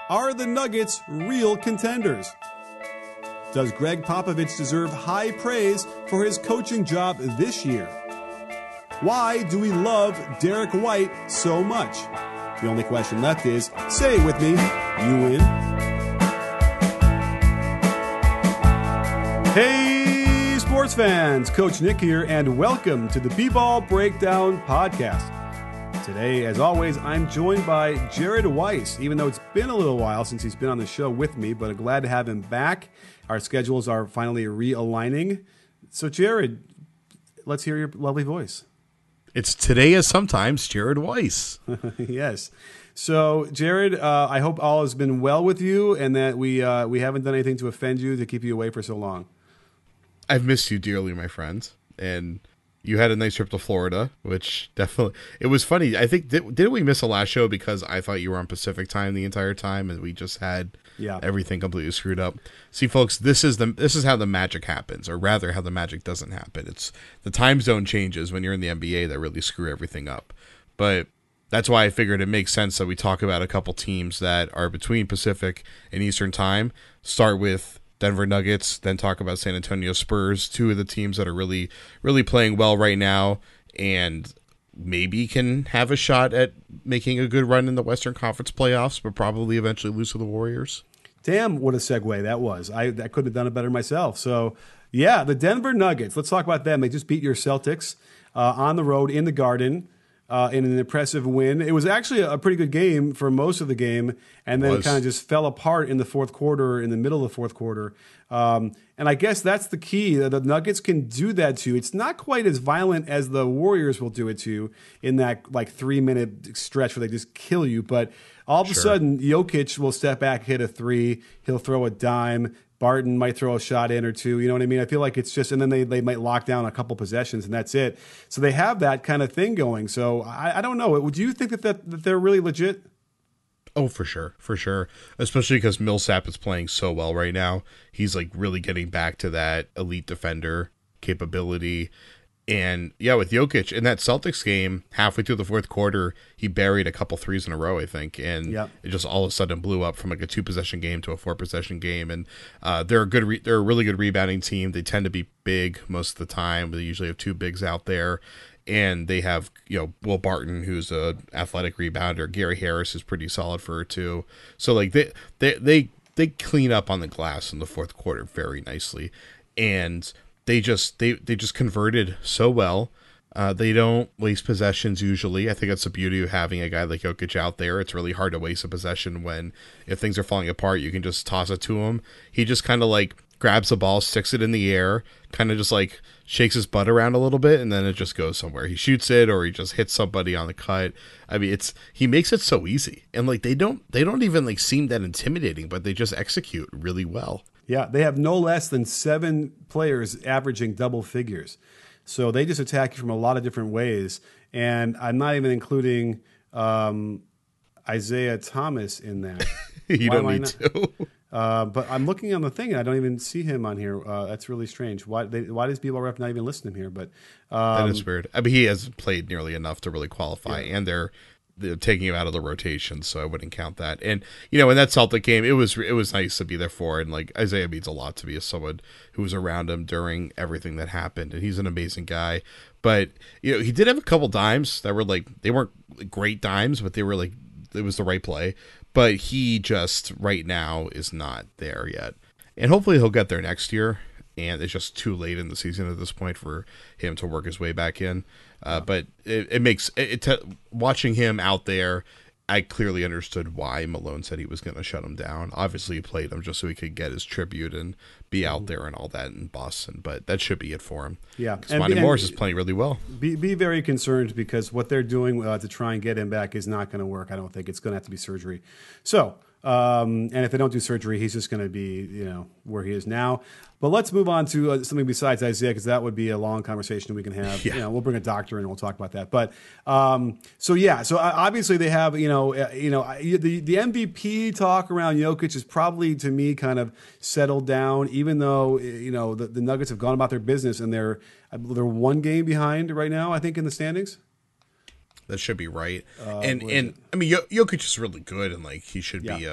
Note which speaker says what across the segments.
Speaker 1: Are the Nuggets real contenders? Does Greg Popovich deserve high praise for his coaching job this year? Why do we love Derrick White so much? The only question left is, say it with me, you win. Hey, sports fans, Coach Nick here, and welcome to the BBall Breakdown Podcast. Today, as always, I'm joined by Jared Weiss, even though it's been a little while since he's been on the show with me, but I'm glad to have him back. Our schedules are finally realigning. So, Jared, let's hear your lovely voice.
Speaker 2: It's today as sometimes Jared Weiss.
Speaker 1: Yes. So, Jared, I hope all has been well with you and that we haven't done anything to offend you to keep you away for so long.
Speaker 2: I've missed you dearly, my friend. And you had a nice trip to Florida, which definitely, it was funny. I think, didn't we miss a last show because I thought you were on Pacific time the entire time and we just had everything completely screwed up. See, folks, this is how the magic happens, or rather how the magic doesn't happen. It's the time zone changes when you're in the NBA that really screw everything up. But that's why I figured it makes sense that we talk about a couple teams that are between Pacific and Eastern time. Start with Denver Nuggets, then talk about San Antonio Spurs, two of the teams that are really, really playing well right now and maybe can have a shot at making a good run in the Western Conference playoffs, but probably eventually lose to the Warriors.
Speaker 1: Damn, what a segue that was. I couldn't have done it better myself. So, yeah, the Denver Nuggets. Let's talk about them. They just beat your Celtics on the road in the Garden in an impressive win. It was actually a pretty good game for most of the game, and then kind of just fell apart in the fourth quarter, in the middle of the fourth quarter. And I guess that's the key. The Nuggets can do that to you. It's not quite as violent as the Warriors will do it to you in that like 3-minute stretch where they just kill you. But all of a sudden, Jokic will step back, hit a three. He'll throw a dime. Barton might throw a shot in or two. You know what I mean? I feel like it's just, and then they might lock down a couple possessions and that's it. So they have that kind of thing going. So I don't know. Would you think that they're really legit?
Speaker 2: Oh, for sure. For sure. Especially because Millsap is playing so well right now. He's like really getting back to that elite defender capability. And yeah, with Jokic in that Celtics game, halfway through the fourth quarter, he buried a couple threes in a row, I think. And it just all of a sudden blew up from like a 2-possession game to a 4-possession game. And they're a really good rebounding team. They tend to be big most of the time. They usually have two bigs out there. And they have, Will Barton, who's a athletic rebounder. Gary Harris is pretty solid for her too. So like they clean up on the glass in the fourth quarter very nicely. And they just converted so well. They don't waste possessions usually. I think that's the beauty of having a guy like Jokic out there. It's really hard to waste a possession when, if things are falling apart, you can just toss it to him. He just kind of like grabs the ball, sticks it in the air, kind of just like shakes his butt around a little bit, and then it just goes somewhere. He shoots it, or he just hits somebody on the cut. I mean, he makes it so easy, and like they don't even like seem that intimidating, but they just execute really well.
Speaker 1: Yeah, they have no less than 7 players averaging double figures. So they just attack you from a lot of different ways. And I'm not even including Isaiah Thomas in that.
Speaker 2: You don't need to.
Speaker 1: But I'm looking on the thing, and I don't even see him on here. That's really strange. Why does BBall Ref not even listen to him here? But
Speaker 2: that is weird. I mean, he hasn't played nearly enough to really qualify, and they're taking him out of the rotation, so I wouldn't count that. And in that Celtic game, it was nice to be there for, and like Isaiah means a lot to me as someone who was around him during everything that happened, and he's an amazing guy. But he did have a couple dimes that were like, they weren't great dimes, but they were like, it was the right play. But he just right now is not there yet, and hopefully he'll get there next year. And it's just too late in the season at this point for him to work his way back in. But it makes it watching him out there, I clearly understood why Malone said he was going to shut him down. Obviously, he played him just so he could get his tribute and be out there and all that in Boston. But that should be it for him. Yeah, because Monty Morris is playing really well.
Speaker 1: Be very concerned because what they're doing to try and get him back is not going to work. I don't think it's going to have to be surgery. So. And if they don't do surgery, he's just going to be, where he is now. But let's move on to something besides Isaiah, because that would be a long conversation we can have.
Speaker 2: Yeah.
Speaker 1: We'll bring a doctor in and we'll talk about that. But so obviously they have, the MVP talk around Jokic is probably, to me, kind of settled down, even though, the Nuggets have gone about their business and they're one game behind right now, I think, in the standings.
Speaker 2: That should be right. And I mean, Jokic is really good, and like he should be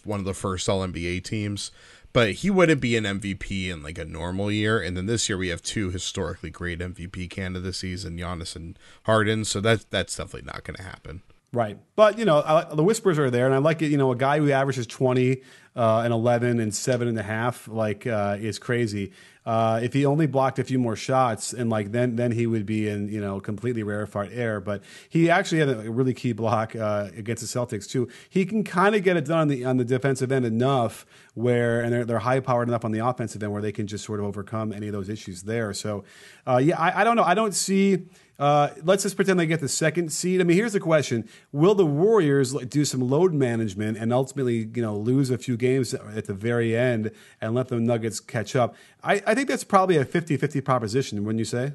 Speaker 2: one of the first All NBA teams. But he wouldn't be an MVP in like a normal year. And then this year we have two historically great MVP candidates in Giannis and Harden. So that's definitely not going to happen.
Speaker 1: Right. But, the whispers are there. And I like it. A guy who averages 20 and 11 and 7.5, is crazy. If he only blocked a few more shots and then he would be in, completely rarefied air. But he actually had a really key block against the Celtics too. He can kind of get it done on the defensive end enough and they're high powered enough on the offensive end where they can just sort of overcome any of those issues there. So, I don't know. I don't see. Let's just pretend they get the second seed. I mean, here's the question. Will the Warriors do some load management and ultimately, lose a few games at the very end and let the Nuggets catch up? I think that's probably a 50-50 proposition, wouldn't you say?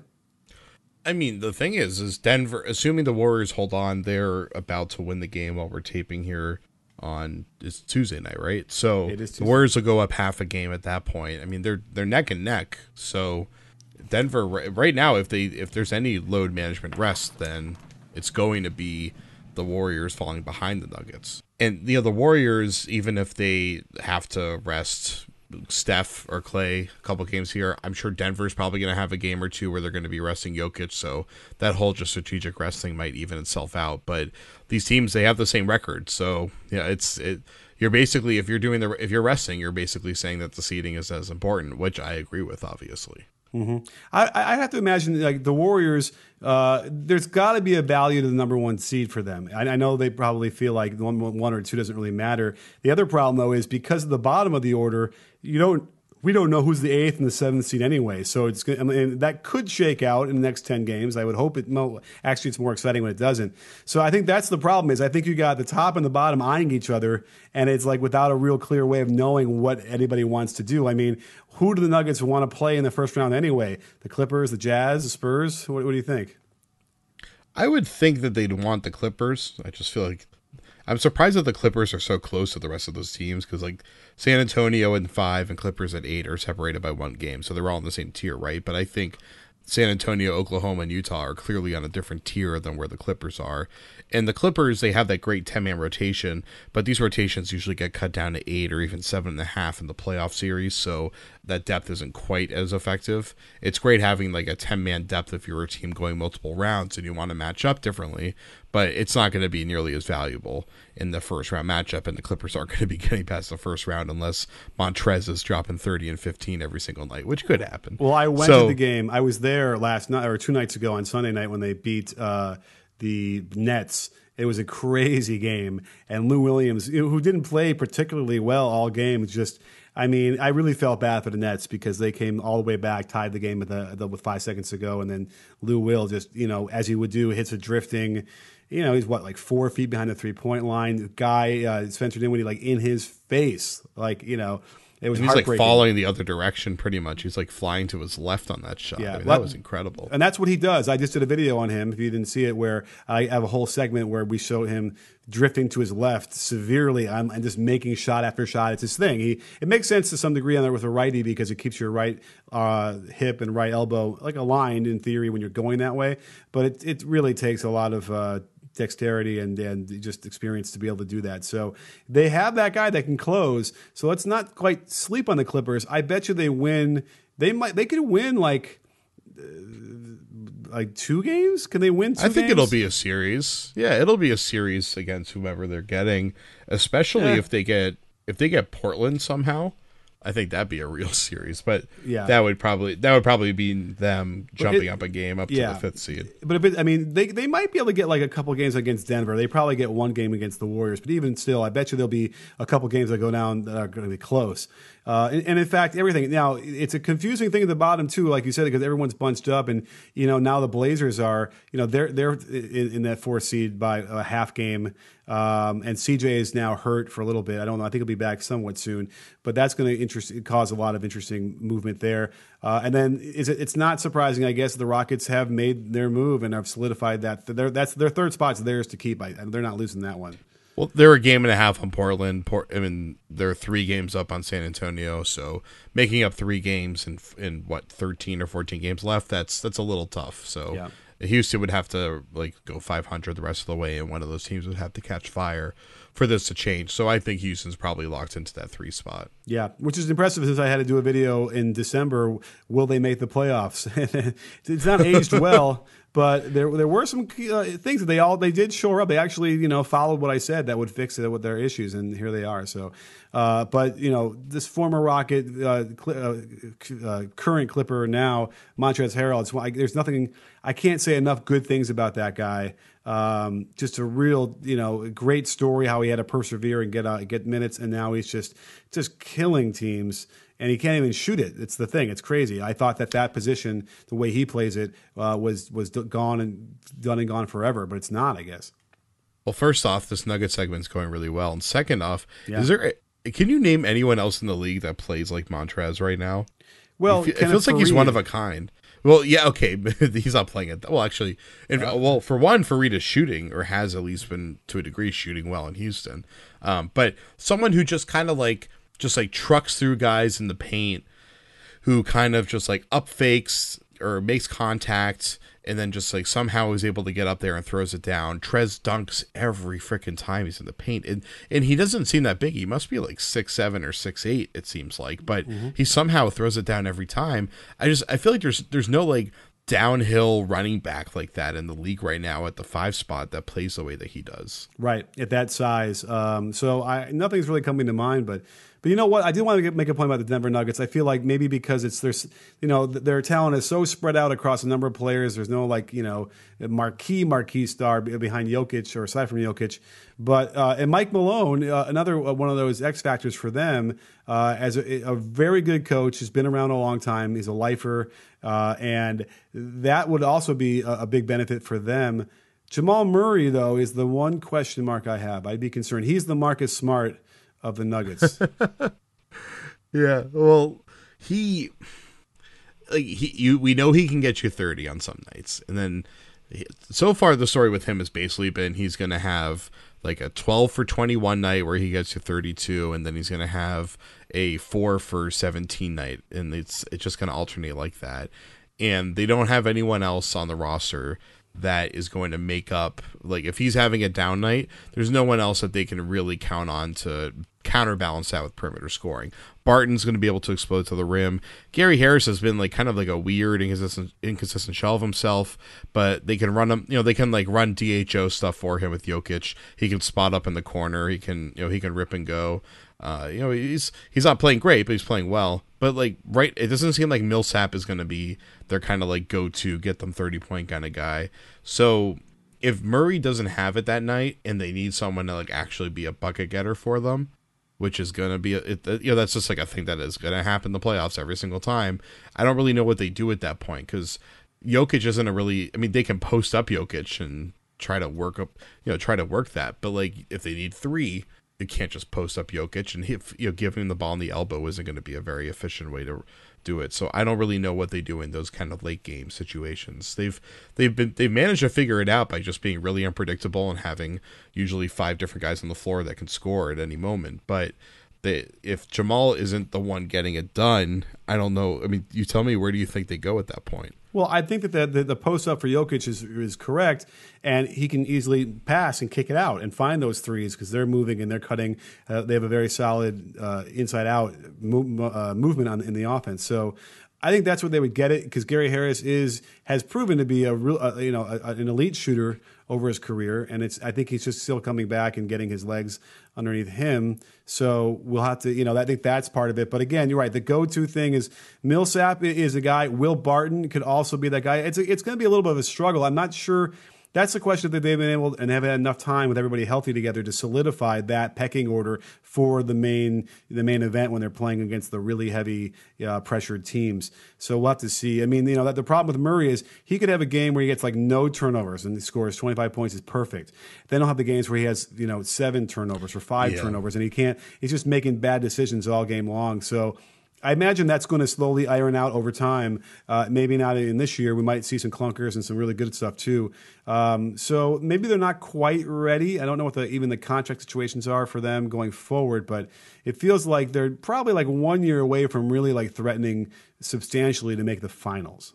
Speaker 2: I mean, the thing is Denver, assuming the Warriors hold on, they're about to win the game while we're taping here on it's Tuesday night, right? So the Warriors will go up half a game at that point. I mean, they're neck and neck. So Denver right now, if there's any load management rest, then it's going to be the Warriors falling behind the Nuggets. And the Warriors, even if they have to rest Steph or Clay a couple games here, I'm sure Denver's probably going to have a game or two where they're going to be resting Jokic, so that whole just strategic resting might even itself out. But these teams, they have the same record, so yeah, you're basically, if you're resting, you're basically saying that the seeding is as important, which I agree with, obviously.
Speaker 1: Mm-hmm. I have to imagine the Warriors. There's got to be a value to the number one seed for them. I know they probably feel like one or two doesn't really matter. The other problem though is because of the bottom of the order, we don't know who's the 8th and the 7th seed anyway. So and that could shake out in the next 10 games. I would hope it. Actually, it's more exciting when it doesn't. So I think that's the problem. Is I think you got the top and the bottom eyeing each other, and it's like without a real clear way of knowing what anybody wants to do. I mean, who do the Nuggets want to play in the first round anyway? The Clippers, the Jazz, the Spurs? What do you think?
Speaker 2: I would think that they'd want the Clippers. I just feel like I'm surprised that the Clippers are so close to the rest of those teams because like San Antonio at 5 and Clippers at 8 are separated by one game, so they're all in the same tier, right? But I think San Antonio, Oklahoma, and Utah are clearly on a different tier than where the Clippers are. And the Clippers, they have that great 10-man rotation, but these rotations usually get cut down to 8 or even 7.5 in the playoff series, so that depth isn't quite as effective. It's great having like a 10-man depth if you're a team going multiple rounds and you want to match up differently, but it's not going to be nearly as valuable in the first round matchup, and the Clippers aren't going to be getting past the first round unless Montrez is dropping 30 and 15 every single night, which could happen.
Speaker 1: Well, I went to the game. I was there last night or 2 nights ago on Sunday night when they beat the Nets. It was a crazy game, and Lou Williams, who didn't play particularly well all game, I really felt bad for the Nets because they came all the way back, tied the game with 5 seconds to go, and then Lou Will just, as he would do, hits a drifting. He's like 4 feet behind the 3-point line. The guy, Spencer Dinwiddie, in his face, it was heartbreaking.
Speaker 2: He's falling the other direction pretty much. He's flying to his left on that shot. Yeah, that was incredible.
Speaker 1: And that's what he does. I just did a video on him, if you didn't see it, where I have a whole segment where we show him drifting to his left severely and just making shot after shot. It's his thing. It makes sense to some degree on there with a righty because it keeps your right hip and right elbow aligned in theory when you're going that way. But it really takes a lot of dexterity and just experience to be able to do that. So they have that guy that can close. So let's not quite sleep on the Clippers. I bet you they win. They could win like 2 games. Can they win 2 games?
Speaker 2: I think it'll be a series. Yeah, it'll be a series against whomever they're getting, especially if they get Portland somehow. I think that'd be a real series, but that would probably be them jumping up a game up to the 5th seed.
Speaker 1: But they might be able to get like a couple games against Denver. They probably get 1 game against the Warriors, but even still, I bet you there'll be a couple games that go down that are going to be close. And in fact, everything now it's a confusing thing at the bottom too, like you said, because everyone's bunched up, and now the Blazers are they're in that 4th seed by a half game. And CJ is now hurt for a little bit. I don't know. I think he'll be back somewhat soon, but that's going to cause a lot of interesting movement there. And then it's not surprising, I guess, the Rockets have made their move and have solidified that that's their 3rd spot's theirs to keep. They're not losing that one.
Speaker 2: Well, they're a game and a half on Portland. They're 3 games up on San Antonio, so making up 3 games in 13 or 14 games left, that's a little tough. So Houston would have to like go 500 the rest of the way, and one of those teams would have to catch fire for this to change. So I think Houston's probably locked into that 3 spot.
Speaker 1: Yeah, which is impressive since I had to do a video in December. Will they make the playoffs? It's not aged well, but there were some things that they did shore up. They actually followed what I said that would fix it with their issues, and here they are. So, but this former Rocket, current Clipper now, Montrezl Harrell. There's nothing I can't say enough good things about that guy. Just a real great story how he had to persevere and get minutes, and now he's just killing teams. And he can't even shoot it. It's the thing. It's crazy. I thought that position, the way he plays it, was gone and done and gone forever, but it's not, I guess.
Speaker 2: Well, first off, this Nugget segment's going really well, and second off, can you name anyone else in the league that plays like Montrez right now?
Speaker 1: Well,
Speaker 2: it feels like he's one of a kind. Well, yeah, okay, he's not playing it. Well, actually, for one, Fareed is shooting, or has at least been to a degree shooting well in Houston. But someone who just kind of just trucks through guys in the paint, who kind of just up fakes or makes contact, and then just somehow is able to get up there and throws it down. Trez dunks every freaking time he's in the paint, and he doesn't seem that big. He must be 6'7" or 6'8", it seems like, but he somehow throws it down every time. I feel like there's no downhill running back like that in the league right now at the 5 spot that plays the way that he does.
Speaker 1: Right, at that size. So nothing's really coming to mind, but you know what? I did want to make a point about the Denver Nuggets. I feel like maybe because their talent is so spread out across a number of players. There's no marquee star behind Jokic or aside from Jokic. But and Mike Malone, another one of those X factors for them, as a very good coach, has been around a long time. He's a lifer, and that would also be a big benefit for them. Jamal Murray, though, is the one question mark I have. I'd be concerned. He's the Marcus Smart of the Nuggets.
Speaker 2: Yeah, well, we know he can get you 30 on some nights, and then so far the story with him has basically been he's going to have a 12 for 21 night where he gets you 32, and then he's going to have a 4 for 17 night, and it's just going to alternate like that. And they don't have anyone else on the roster that is going to make up, if he's having a down night, there's no one else that they can really count on to counterbalance that with perimeter scoring. Barton's going to be able to explode to the rim. Gary Harris has been kind of a weird, inconsistent shell of himself, but they can run him, they can run DHO stuff for him with Jokic. He can spot up in the corner. He can rip and go. He's not playing great, but he's playing well. But it doesn't seem like Millsap is going to be their kind of go-to, get them 30-point kind of guy. So if Murray doesn't have it that night and they need someone to actually be a bucket getter for them, which is going to be that's just a thing that is going to happen in the playoffs every single time. I don't really know what they do at that point, because Jokic isn't they can post up Jokic and try to work that, but if they need 3, you can't just post up Jokic, and giving him the ball in the elbow isn't going to be a very efficient way to do it. So I don't really know what they do in those kind of late game situations. They've managed to figure it out by just being really unpredictable and having usually 5 different guys on the floor that can score at any moment. But if Jamal isn't the one getting it done, I don't know. You tell me, where do you think they go at that point?
Speaker 1: Well, I think that the post up for Jokic is correct, and he can easily pass and kick it out and find those threes because they're moving and they're cutting. They have a very solid inside out movement in the offense. So I think that's where they would get it, because Gary Harris has proven to be a real an elite shooter over his career, and I think he's just still coming back and getting his legs underneath him. So we'll have to, I think that's part of it. But again, you're right. The go-to thing is Millsap is a guy. Will Barton could also be that guy. It's going to be a little bit of a struggle. I'm not sure. That's the question that they've been able and have had enough time with everybody healthy together to solidify that pecking order for the main event when they're playing against the really heavy pressured teams. So we'll have to see. That the problem with Murray is he could have a game where he gets no turnovers and he scores 25 points is perfect. Then he'll have the games where he has 7 turnovers or 5 turnovers, and he's just making bad decisions all game long. So I imagine that's going to slowly iron out over time. Maybe not in this year. We might see some clunkers and some really good stuff too. So maybe they're not quite ready. I don't know what even the contract situations are for them going forward, but it feels like they're probably 1 year away from really threatening substantially to make the finals.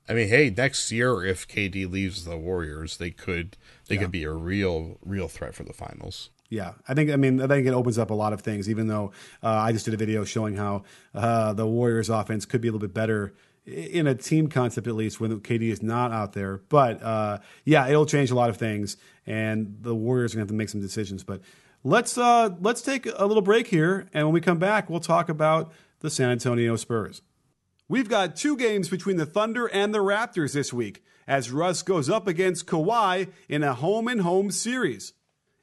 Speaker 2: I mean, hey, next year if KD leaves the Warriors, they could be a real threat for the finals.
Speaker 1: Yeah, I think it opens up a lot of things. Even though I just did a video showing how the Warriors' offense could be a little bit better in a team concept, at least when KD is not out there. But yeah, it'll change a lot of things, and the Warriors are going to have to make some decisions. But let's take a little break here, and when we come back, we'll talk about the San Antonio Spurs. We've got 2 games between the Thunder and the Raptors this week, as Russ goes up against Kawhi in a home-and-home series.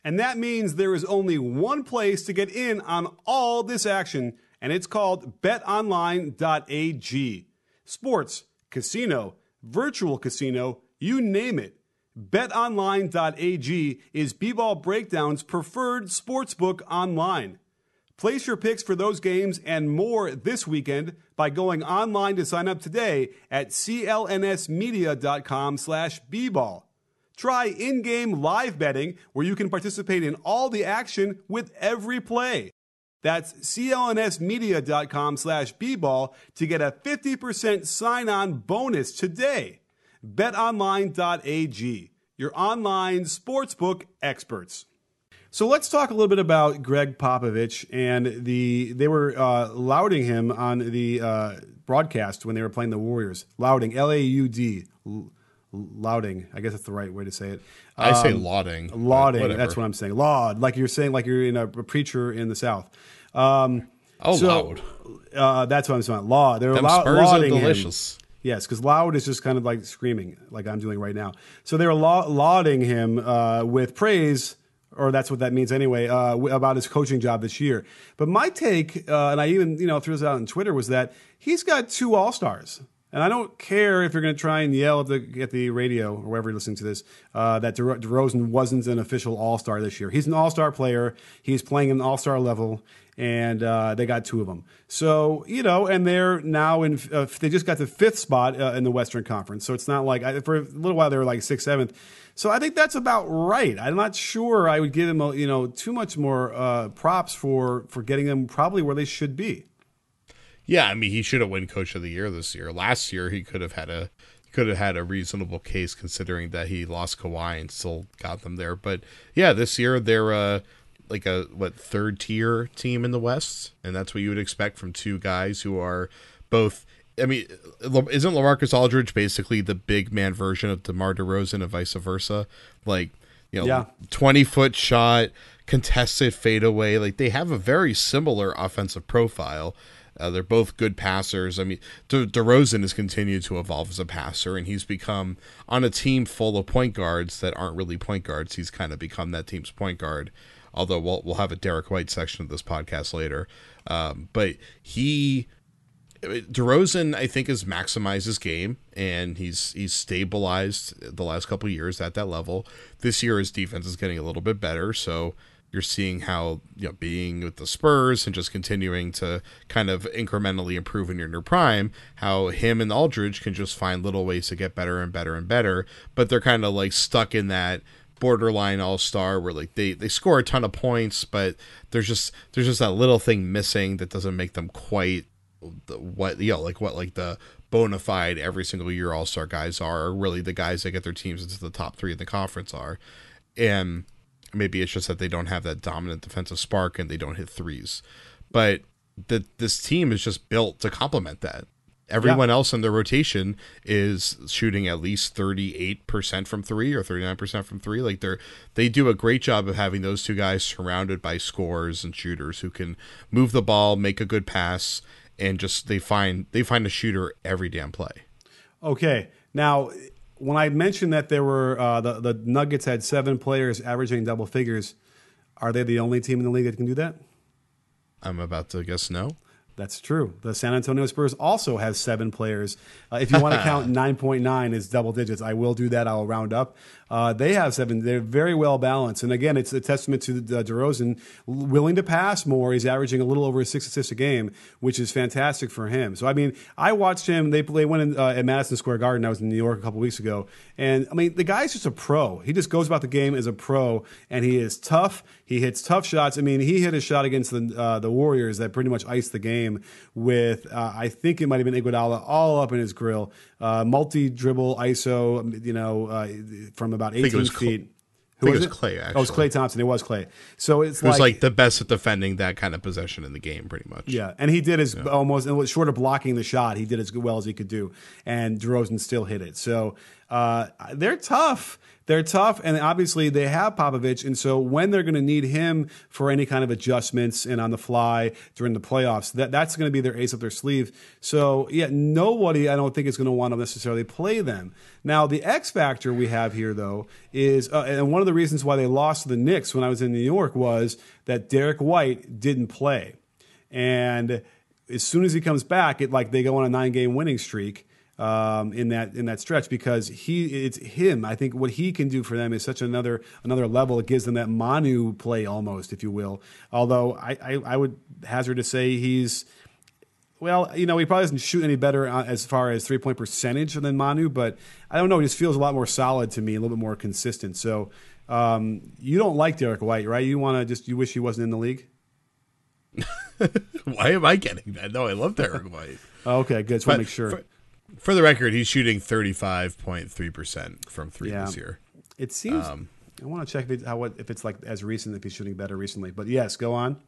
Speaker 1: And that means there is only one place to get in on all this action, and it's called betonline.ag. Sports, casino, virtual casino, you name it. BetOnline.ag is BBall Breakdown's preferred sportsbook online. Place your picks for those games and more this weekend by going online to sign up today at clnsmedia.com/bball. Try in-game live betting where you can participate in all the action with every play. That's clnsmedia.com/bball to get a 50% sign-on bonus today. BetOnline.ag, your online sportsbook experts. So let's talk a little bit about Greg Popovich, and they were lauding him on the broadcast when they were playing the Warriors. Lauding, L-A-U-D, lauding. I guess that's the right way to say it.
Speaker 2: I say lauding.
Speaker 1: Lauding, that's what I'm saying. Laud, like you're saying, like you're in a preacher in the South.
Speaker 2: Loud.
Speaker 1: That's what I'm saying. Laud. They're
Speaker 2: Spurs
Speaker 1: lauding
Speaker 2: are delicious.
Speaker 1: him. Yes, because loud is just kind of like screaming, like I'm doing right now. So they were lauding him with praise, or that's what that means anyway, about his coaching job this year. But my take, and I even threw this out on Twitter, was that he's got 2 All-Stars. And I don't care if you're going to try and yell at the radio or wherever you're listening to this, that DeRozan wasn't an official All-Star this year. He's an All-Star player. He's playing at an All-Star level, and they got 2 of them. So, and they're now they just got the 5th spot in the Western Conference. So it's not like, for a little while they were like 6th, 7th. So I think that's about right. I'm not sure I would give them, too much more props for getting them probably where they should be.
Speaker 2: Yeah, I mean, he should have won Coach of the Year this year. Last year, he could have had a reasonable case considering that he lost Kawhi and still got them there. But yeah, this year they're like a 3rd tier team in the West, and that's what you would expect from 2 guys who are both. I mean, isn't LaMarcus Aldridge basically the big man version of DeMar DeRozan and vice versa? Like, 20-foot shot, contested fadeaway. Like, they have a very similar offensive profile. They're both good passers. I mean, DeRozan has continued to evolve as a passer, and he's become, on a team full of point guards that aren't really point guards, he's kind of become that team's point guard. Although we'll have a Derrick White section of this podcast later. But DeRozan, I think, has maximized his game, and he's stabilized the last couple of years at that level. This year, his defense is getting a little bit better, so you're seeing how, being with the Spurs and just continuing to kind of incrementally improve in your prime, how him and Aldridge can just find little ways to get better and better and better, but they're kind of like stuck in that borderline all-star where like they score a ton of points, but there's just that little thing missing that doesn't make them quite what the bona fide every single year all-star guys are really the guys that get their teams into the top 3 in the conference are. And maybe it's just that they don't have that dominant defensive spark and they don't hit threes. But this team is just built to complement that. Everyone else in their rotation is shooting at least 38% from 3 or 39% from 3. Like they do a great job of having those 2 guys surrounded by scorers and shooters who can move the ball, make a good pass, and just they find a shooter every damn play.
Speaker 1: Okay. Now, when I mentioned that there were the Nuggets had 7 players averaging double figures, are they the only team in the league that can do that?
Speaker 2: I'm about to guess no.
Speaker 1: That's true. The San Antonio Spurs also has 7 players. If you want to count 9.9 as double digits, I will do that. I'll round up. They have 7. They're very well balanced. And again, it's a testament to DeRozan willing to pass more. He's averaging a little over 6 assists a game, which is fantastic for him. So, I mean, I watched him. They went in, at Madison Square Garden. I was in New York a couple weeks ago. And, I mean, the guy's just a pro. He just goes about the game as a pro, and he is tough. He hits tough shots. I mean, he hit a shot against the Warriors that pretty much iced the game with, I think it might have been Iguodala all up in his grill. Multi-dribble ISO, from about 18 feet.
Speaker 2: I think it was Clay, actually.
Speaker 1: Oh, it was Klay Thompson. It was Clay. So it
Speaker 2: was like the best at defending that kind of possession in the game, pretty much.
Speaker 1: Yeah, and he did his almost, and short of blocking the shot, he did as well as he could do. And DeRozan still hit it. So they're tough. They're tough, and obviously they have Popovich, and so when they're going to need him for any kind of adjustments and on the fly during the playoffs, that's going to be their ace up their sleeve. So, yeah, nobody I don't think is going to want to necessarily play them. Now, the X factor we have here, though, is and one of the reasons why they lost to the Knicks when I was in New York was that Derrick White didn't play. And as soon as he comes back, they go on a 9-game winning streak. In that stretch, because it's him. I think what he can do for them is such another level. It gives them that Manu play almost, if you will. Although I would hazard to say he probably doesn't shoot any better as far as 3-point percentage than Manu, but I don't know. He just feels a lot more solid to me, a little bit more consistent. So you don't like Derrick White, right? You wish he wasn't in the league.
Speaker 2: Why am I getting that? No, I love Derrick White.
Speaker 1: Okay, good. Just want to make sure.
Speaker 2: For the record, he's shooting 35.3% from 3 this year.
Speaker 1: It seems. I want to check if it's like as recent, if he's shooting better recently. But yes, go on.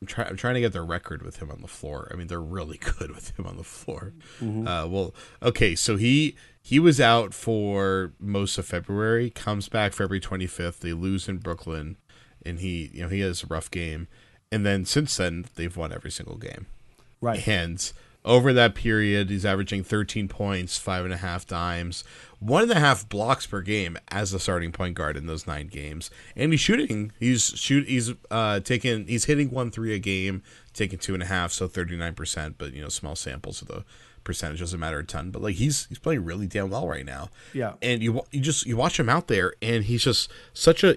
Speaker 2: I'm trying to get the record with him on the floor. I mean, they're really good with him on the floor. Mm-hmm. So he was out for most of February. Comes back February 25th. They lose in Brooklyn, and he has a rough game. And then since then, they've won every single game.
Speaker 1: Right.
Speaker 2: And over that period, he's averaging 13 points, 5.5 dimes, 1.5 blocks per game as a starting point guard in those 9 games. And he's shooting. He's hitting 1 3 a game, taking 2.5, so 39%. But small samples of the percentage doesn't matter a ton. But he's playing really damn well right now.
Speaker 1: Yeah.
Speaker 2: And you watch him out there, and he's just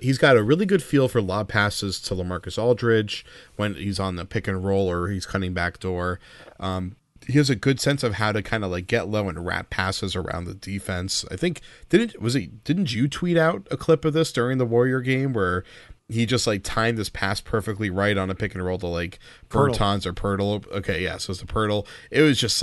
Speaker 2: he's got a really good feel for lob passes to LaMarcus Aldridge when he's on the pick and roll or he's cutting backdoor. He has a good sense of how to kind of get low and wrap passes around the defense. I think didn't you tweet out a clip of this during the Warrior game where he just timed this pass perfectly right on a pick and roll to Bertans or Pirtle? Okay, yeah, so it's the Pirtle. It was just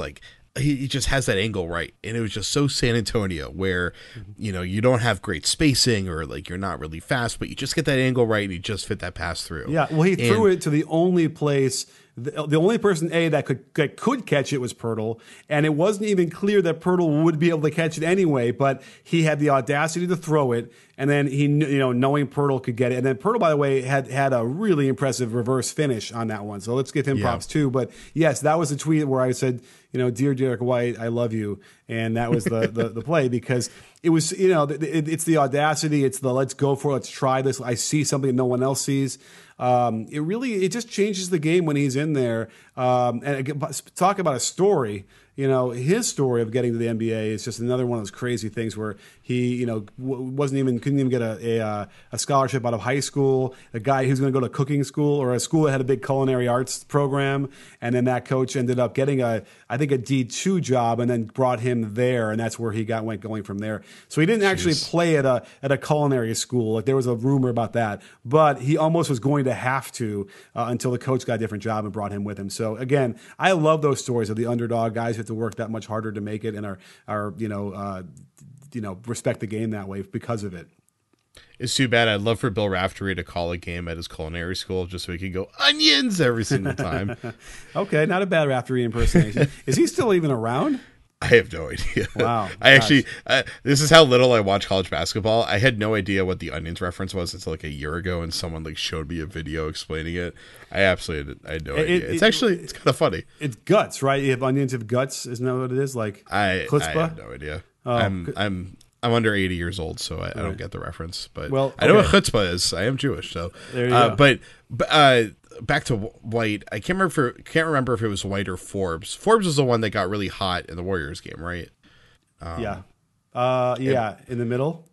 Speaker 2: he just has that angle right, and it was just so San Antonio where you don't have great spacing or you're not really fast, but you just get that angle right and you just fit that pass through.
Speaker 1: Yeah, well, he threw it to the only place. The only person that could catch it was Pirtle, and it wasn't even clear that Pirtle would be able to catch it anyway. But he had the audacity to throw it, and then he knowing Pirtle could get it. And then Pirtle, by the way, had a really impressive reverse finish on that one. So let's give him props too. But yes, that was the tweet where I said, dear Derrick White, I love you, and that was the play because it was it's the audacity, it's the let's go for it, let's try this. I see something no one else sees. It just changes the game when he's in there. And talk about a story. His story of getting to the NBA is just another one of those crazy things where he, couldn't even get a scholarship out of high school. A guy who's going to go to cooking school or a school that had a big culinary arts program, and then that coach ended up getting a D2 job, and then brought him there, and that's where he went going from there. So he didn't actually play at a culinary school. There was a rumor about that, but he almost was going to have to until the coach got a different job and brought him with him. So again, I love those stories of the underdog guys who have to work that much harder to make it and are respect the game that way because of it.
Speaker 2: It's too bad. I'd love for Bill Raftery to call a game at his culinary school just so he could go onions every single time.
Speaker 1: Okay, not a bad Raftery impersonation. Is he still even around?
Speaker 2: I have no idea.
Speaker 1: Wow.
Speaker 2: Actually, this is how little I watch college basketball. I had no idea what the onions reference was until a year ago, and someone showed me a video explaining it. I had no idea. It's kind of funny.
Speaker 1: It's guts, right? You have onions have guts. Isn't that what it is?
Speaker 2: I have no idea.
Speaker 1: Oh,
Speaker 2: I'm under 80 years old, so I don't get the reference. But
Speaker 1: okay.
Speaker 2: I know what chutzpah is. I am Jewish, so
Speaker 1: there you go.
Speaker 2: But back to White. I can't remember if it was White or Forbes. Forbes was the one that got really hot in the Warriors game, right?
Speaker 1: In the middle.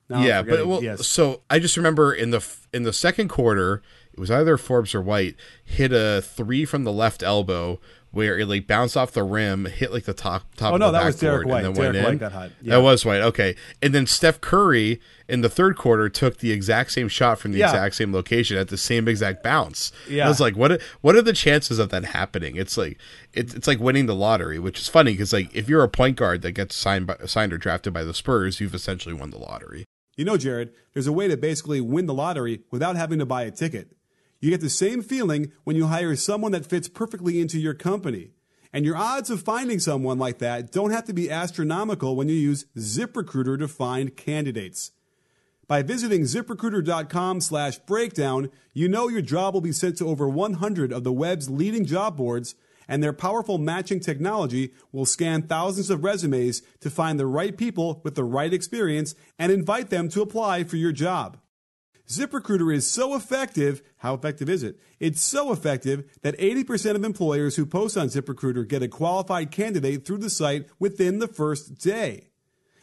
Speaker 1: Now
Speaker 2: Yeah,
Speaker 1: I'm forgetting.
Speaker 2: but
Speaker 1: Yes.
Speaker 2: so I just remember in the second quarter, it was either Forbes or White hit a three from the left elbow where it like bounced off the rim, hit like the top
Speaker 1: Oh
Speaker 2: of
Speaker 1: no,
Speaker 2: the
Speaker 1: that was Derrick
Speaker 2: backboard,
Speaker 1: White.
Speaker 2: and then
Speaker 1: Derrick
Speaker 2: went
Speaker 1: White
Speaker 2: in.
Speaker 1: got hot.
Speaker 2: That was White. Okay, and then Steph Curry in the third quarter took the exact same shot from the exact same location at the same exact bounce.
Speaker 1: Yeah.
Speaker 2: I was like, what are the chances of that happening? It's like it's like winning the lottery, which is funny because like if you're a point guard that gets signed or drafted by the Spurs, you've essentially won the lottery.
Speaker 1: You know, Jared, there's a way to basically win the lottery without having to buy a ticket. You get the same feeling when you hire someone that fits perfectly into your company. And your odds of finding someone like that don't have to be astronomical when you use ZipRecruiter to find candidates. By visiting ZipRecruiter.com/breakdown, you know your job will be sent to over 100 of the web's leading job boards, and their powerful matching technology will scan thousands of resumes to find the right people with the right experience and invite them to apply for your job. ZipRecruiter is so effective. How effective is it? It's so effective that 80% of employers who post on ZipRecruiter get a qualified candidate through the site within the first day.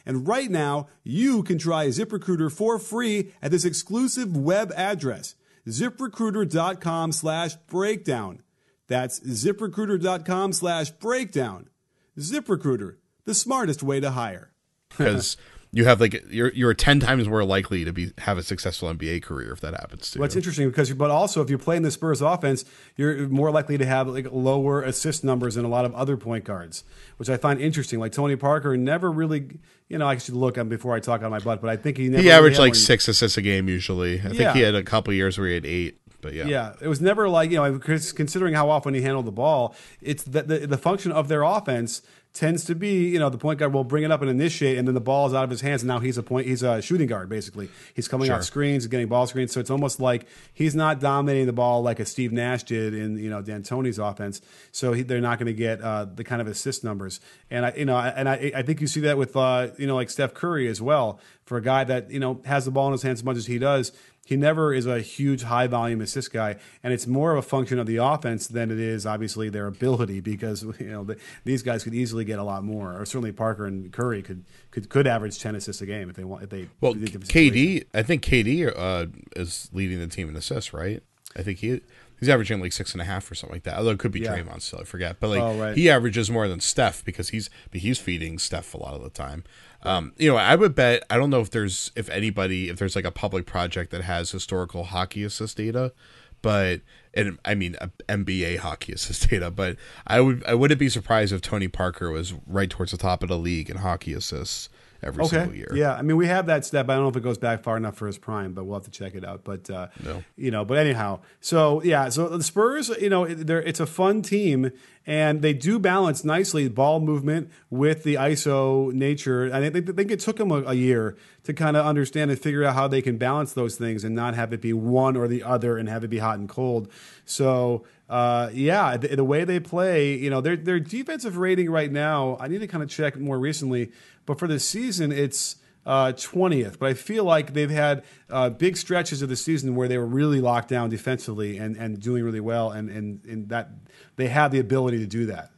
Speaker 1: And right now, you can try ZipRecruiter for free at this exclusive web address, ZipRecruiter.com/breakdown. That's ZipRecruiter.com/breakdown. ZipRecruiter, the smartest way to hire.
Speaker 2: Because you have like you're 10 times more likely to have a successful NBA career if that happens to you.
Speaker 1: Well, it's interesting because, but also if you're playing the Spurs offense, you're more likely to have like lower assist numbers than a lot of other point guards, which I find interesting. Like Tony Parker never really, I should look at him before I talk on my butt, but I think he never.
Speaker 2: He averaged
Speaker 1: really
Speaker 2: like 6 assists a game usually. I think he had a couple years where he had 8. But yeah,
Speaker 1: it was never like considering how often he handled the ball. It's the function of their offense tends to be the point guard will bring it up and initiate, and then the ball is out of his hands, and now he's a shooting guard basically. He's coming out screens, getting ball screens, so it's almost like he's not dominating the ball like a Steve Nash did in D'Antoni's offense. So they're not going to get the kind of assist numbers, and I think you see that with like Steph Curry as well. For a guy that has the ball in his hands as much as he does, he never is a huge high volume assist guy, and it's more of a function of the offense than it is obviously their ability, because these guys could easily get a lot more, or certainly Parker and Curry could average 10 assists a game if they want.
Speaker 2: Well, KD, I think KD is leading the team in assists, right? I think he's averaging like 6.5 or something like that. Although it could be Draymond still, I forget. But like he averages more than Steph because he's feeding Steph a lot of the time. I would bet, I don't know if there's like a public project that has historical hockey assist data, but NBA hockey assist data, but I wouldn't be surprised if Tony Parker was right towards the top of the league in hockey assists every single year.
Speaker 1: Yeah, we have that step. I don't know if it goes back far enough for his prime, but we'll have to check it out. But
Speaker 2: no.
Speaker 1: But anyhow, so the Spurs, it's a fun team, and they do balance nicely ball movement with the ISO nature. I think it took them a year to kind of understand and figure out how they can balance those things and not have it be one or the other and have it be hot and cold. So the way they play, their defensive rating right now, I need to kind of check more recently, but for the season it's 20th. But I feel like they've had big stretches of the season where they were really locked down defensively and doing really well, and that they have the ability to do that.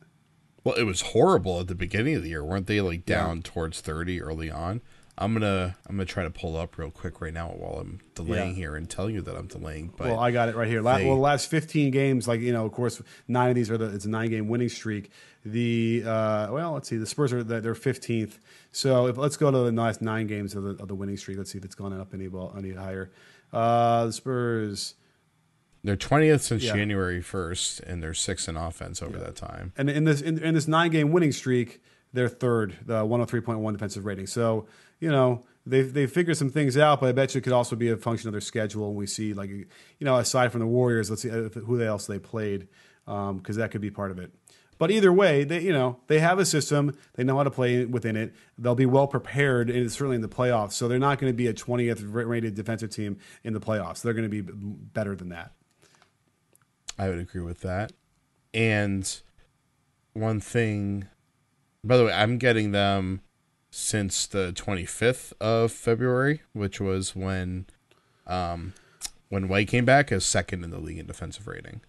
Speaker 2: Well, it was horrible at the beginning of the year, weren't they? Like down towards 30 early on. I'm gonna try to pull up real quick right now while I'm delaying here and tell you that I'm delaying. But
Speaker 1: I got it right here. The last 15 games, of course, 9 of these it's a 9-game winning streak. Let's see, the Spurs they're 15th. So let's go to the last 9 games of the winning streak. Let's see if it's gone up any higher. The Spurs.
Speaker 2: They're 20th since January 1st, and they're 6th in offense over that time.
Speaker 1: And in this 9-game winning streak, they're third, the 103.1 defensive rating. So they figured some things out, but I bet you it could also be a function of their schedule. And we see aside from the Warriors, let's see who else they played, because that could be part of it. But either way, they have a system. They know how to play within it. They'll be well prepared, and certainly in the playoffs. So they're not going to be a 20th rated defensive team in the playoffs. They're going to be better than that.
Speaker 2: I would agree with that. And one thing, by the way, I'm getting them since the 25th of February, which was when White came back as second in the league in defensive rating.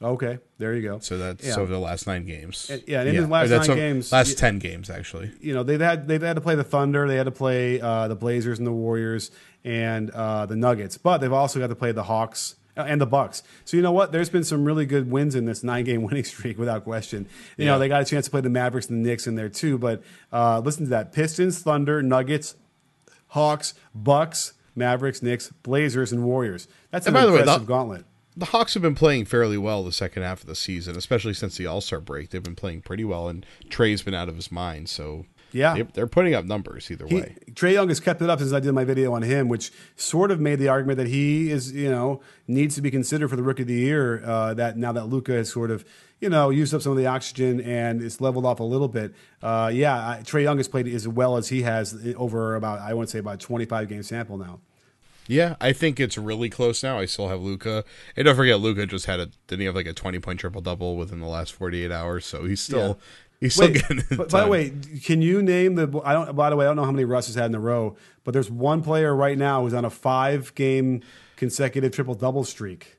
Speaker 1: Okay, there you go.
Speaker 2: So that's over the last 9 games.
Speaker 1: And in the last 9 games,
Speaker 2: last 10 games actually.
Speaker 1: They've had to play the Thunder, they had to play the Blazers and the Warriors and the Nuggets, but they've also got to play the Hawks and the Bucks. So you know what? There's been some really good wins in this 9-game winning streak without question. You know, they got a chance to play the Mavericks and the Knicks in there too. But listen to that: Pistons, Thunder, Nuggets, Hawks, Bucks, Mavericks, Knicks, Blazers, and Warriors. That's an impressive gauntlet.
Speaker 2: The Hawks have been playing fairly well the second half of the season, especially since the All-Star break. They've been playing pretty well, and Trey's been out of his mind. So they're putting up numbers either way.
Speaker 1: Trae Young has kept it up since I did my video on him, which sort of made the argument that he is, needs to be considered for the Rookie of the Year. That now that Luka has sort of, used up some of the oxygen and it's leveled off a little bit. Trae Young has played as well as he has over about 25 game sample now.
Speaker 2: Yeah, I think it's really close now. I still have Luka. And don't forget, Luka just didn't he have like a 20-point triple-double within the last 48 hours? So he's still getting it.
Speaker 1: By the way, can you name I don't know how many Russ has had in a row, but there's one player right now who's on a 5-game consecutive triple-double streak.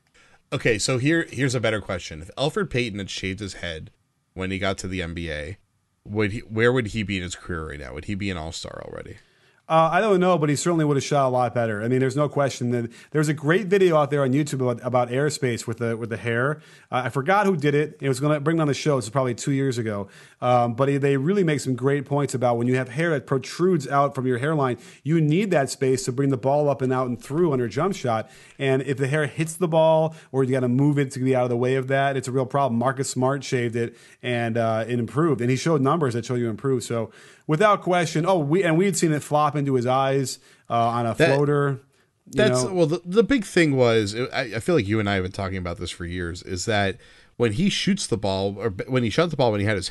Speaker 2: Okay, so here's a better question. If Elfrid Payton had shaved his head when he got to the NBA, where would he be in his career right now? Would he be an all-star already?
Speaker 1: I don't know, but he certainly would have shot a lot better. I mean, there's no question that there's a great video out there on YouTube about airspace with the hair. I forgot who did it. It was going to bring it on the show. This is probably 2 years ago. But they really make some great points about when you have hair that protrudes out from your hairline, you need that space to bring the ball up and out and through on your jump shot. And if the hair hits the ball or you got to move it to be out of the way of that, it's a real problem. Marcus Smart shaved it and it improved. And he showed numbers that show you improved. So without question, we had seen it flop into his eyes on a floater.
Speaker 2: Well, the big thing was, I feel like you and I have been talking about this for years, is that when he shoots the ball, or when he shot the ball, when he had his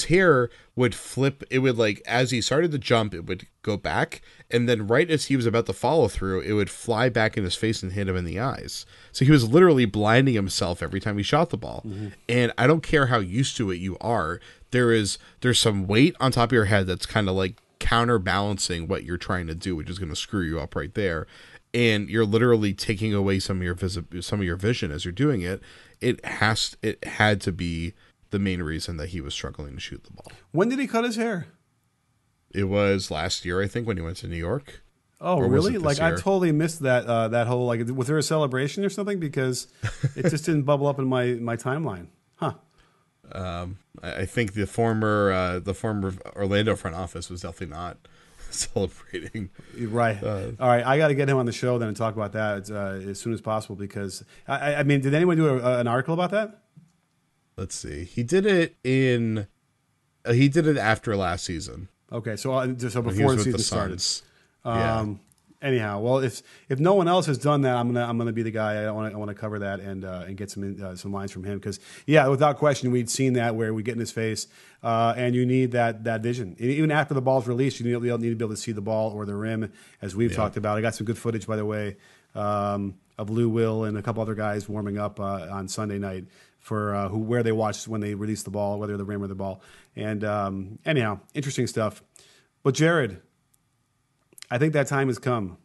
Speaker 2: hair would flip. It would, like, as he started to jump, it would go back. And then right as he was about to follow through, it would fly back in his face and hit him in the eyes. So he was literally blinding himself every time he shot the ball. Mm-hmm. And I don't care how used to it you are. There's some weight on top of your head that's kind of like counterbalancing what you're trying to do, which is going to screw you up right there. And you're literally taking away some of your vision as you're doing it. It had to be the main reason that he was struggling to shoot the ball.
Speaker 1: When did he cut his hair?
Speaker 2: It was last year, I think, when he went to New York.
Speaker 1: Oh, really? Like, I totally missed that whole, like, was there a celebration or something? Because it just didn't bubble up in my timeline. Huh.
Speaker 2: I think the former Orlando front office was definitely not celebrating.
Speaker 1: Right. All right. I got to get him on the show then and talk about that as soon as possible, because I mean, did anyone do an article about that?
Speaker 2: Let's see. He did it after last season.
Speaker 1: Okay. So before the season started.
Speaker 2: Yeah.
Speaker 1: Anyhow, well, if no one else has done that, I'm gonna be the guy. I want to cover that and get some lines from him, because without question, we'd seen that where we get in his face, and you need that vision. Even after the ball's released, you need to be able to see the ball or the rim, as we've talked about. I got some good footage, by the way, of Lou Will and a couple other guys warming up on Sunday night for where they watched when they released the ball, whether the rim or the ball. And anyhow, interesting stuff. But Jared, I think that time has come.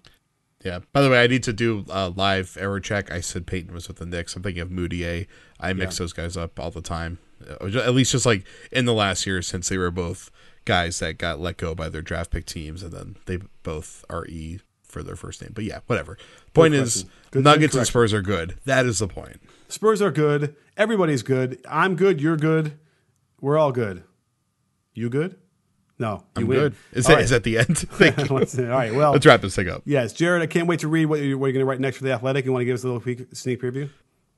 Speaker 2: Yeah. By the way, I need to do a live error check. I said Peyton was with the Knicks. I'm thinking of Moutier. I mix those guys up all the time. At least just like in the last year, since they were both guys that got let go by their draft pick teams, and then they both are E for their first name. But yeah, whatever. Point is, Nuggets and Spurs are good. That is the point.
Speaker 1: Spurs are good. Everybody's good. I'm good. You're good. We're all good. You good? No,
Speaker 2: I'm good. Is that the end? Thank you.
Speaker 1: All right, well,
Speaker 2: let's wrap this thing up.
Speaker 1: Yes, Jared, I can't wait to read what you're going to write next for The Athletic. You want to give us a little sneak preview?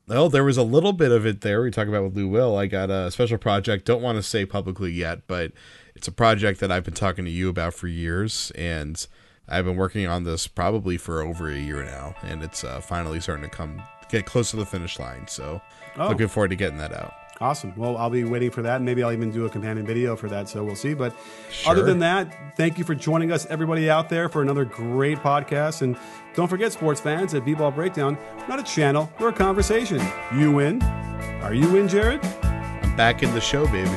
Speaker 2: Well, there was a little bit of it there. We talked about with Lou Will. I got a special project. Don't want to say publicly yet, but it's a project that I've been talking to you about for years, and I've been working on this probably for over a year now, and it's finally starting to get close to the finish line. So looking forward to getting that out.
Speaker 1: Awesome. Well, I'll be waiting for that, and maybe I'll even do a companion video for that, so we'll see. But other than that, thank you for joining us, everybody out there, for another great podcast. And don't forget, sports fans, at BBall Breakdown, we're not a channel, we're a conversation. You in? Are you in, Jared?
Speaker 2: I'm back in the show, baby.